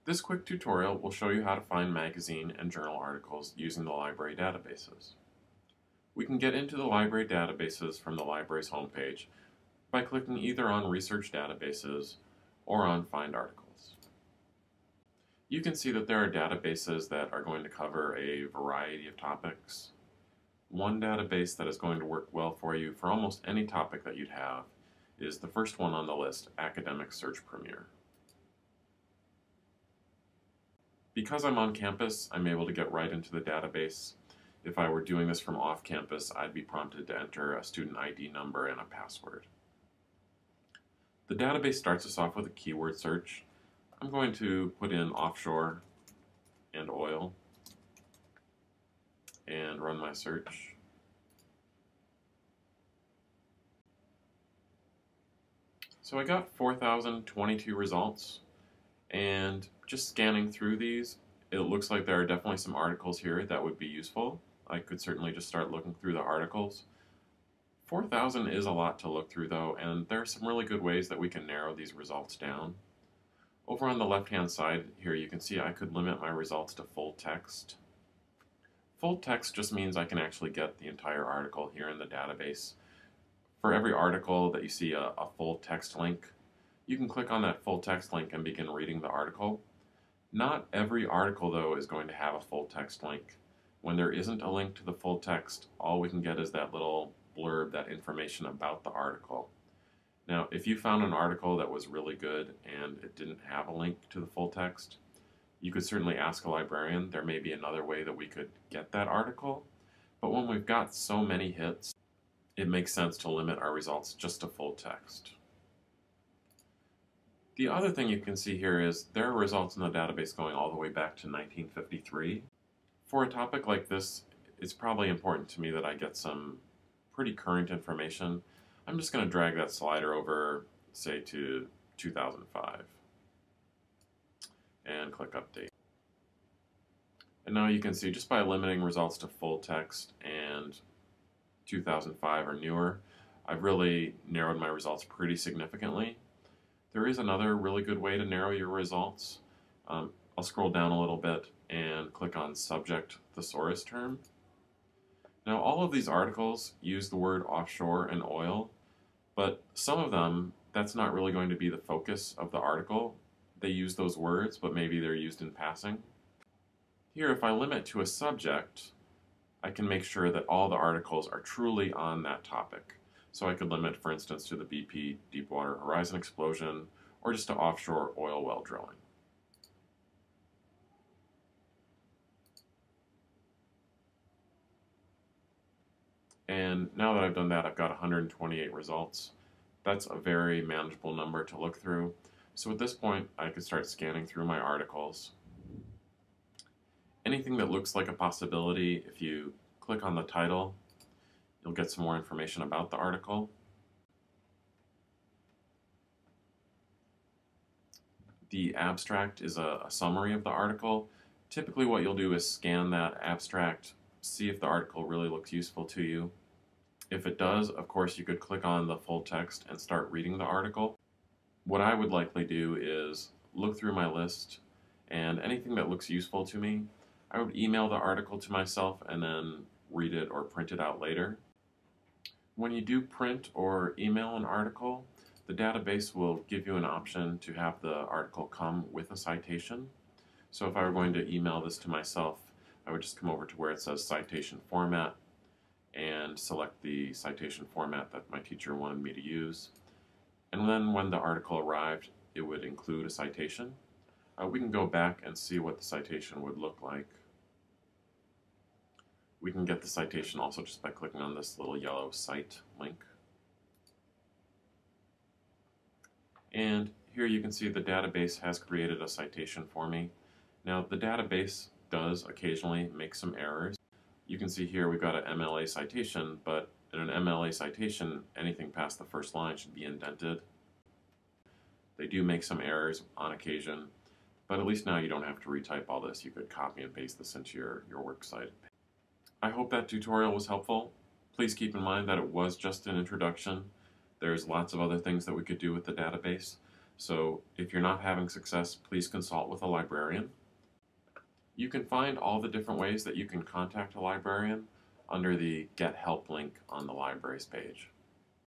This quick tutorial will show you how to find magazine and journal articles using the library databases. We can get into the library databases from the library's homepage by clicking either on Research Databases or on Find Articles. You can see that there are databases that are going to cover a variety of topics. One database that is going to work well for you for almost any topic that you'd have is the first one on the list, Academic Search Premier. Because I'm on campus, I'm able to get right into the database. If I were doing this from off campus, I'd be prompted to enter a student ID number and a password. The database starts us off with a keyword search. I'm going to put in offshore and oil and run my search. So I got 4,022 results, and just scanning through these, it looks like there are definitely some articles here that would be useful. I could certainly just start looking through the articles. 4,000 is a lot to look through though, and there are some really good ways that we can narrow these results down. Over on the left-hand side here, you can see I could limit my results to full text. Full text just means I can actually get the entire article here in the database. For every article that you see a full text link, you can click on that full text link and begin reading the article. Not every article, though, is going to have a full text link. When there isn't a link to the full text, all we can get is that little blurb, that information about the article. Now, if you found an article that was really good and it didn't have a link to the full text, you could certainly ask a librarian. There may be another way that we could get that article, but when we've got so many hits, it makes sense to limit our results just to full text. The other thing you can see here is there are results in the database going all the way back to 1953. For a topic like this, it's probably important to me that I get some pretty current information. I'm just going to drag that slider over, say, to 2005 and click Update. And now you can see just by limiting results to full text and 2005 or newer, I've really narrowed my results pretty significantly. There is another really good way to narrow your results. I'll scroll down a little bit and click on Subject Thesaurus Term. Now all of these articles use the word offshore and oil, but some of them, that's not really going to be the focus of the article. They use those words, but maybe they're used in passing. Here, if I limit to a subject, I can make sure that all the articles are truly on that topic. So I could limit, for instance, to the BP Deepwater Horizon explosion, or just to offshore oil well drilling. And now that I've done that, I've got 128 results. That's a very manageable number to look through. So at this point, I could start scanning through my articles. Anything that looks like a possibility, if you click on the title, you'll get some more information about the article. The abstract is a summary of the article. Typically what you'll do is scan that abstract, see if the article really looks useful to you. If it does, of course, you could click on the full text and start reading the article. What I would likely do is look through my list, and anything that looks useful to me, I would email the article to myself and then read it or print it out later. When you do print or email an article, the database will give you an option to have the article come with a citation. So if I were going to email this to myself, I would just come over to where it says Citation Format and select the citation format that my teacher wanted me to use. And then when the article arrived, it would include a citation. We can go back and see what the citation would look like. We can get the citation also just by clicking on this little yellow Cite link. And here you can see the database has created a citation for me. Now the database does occasionally make some errors. You can see here we've got an MLA citation, but in an MLA citation, anything past the first line should be indented. They do make some errors on occasion, but at least now you don't have to retype all this. You could copy and paste this into your works site. I hope that tutorial was helpful. Please keep in mind that it was just an introduction. There's lots of other things that we could do with the database. So if you're not having success, please consult with a librarian. You can find all the different ways that you can contact a librarian under the Get Help link on the library's page.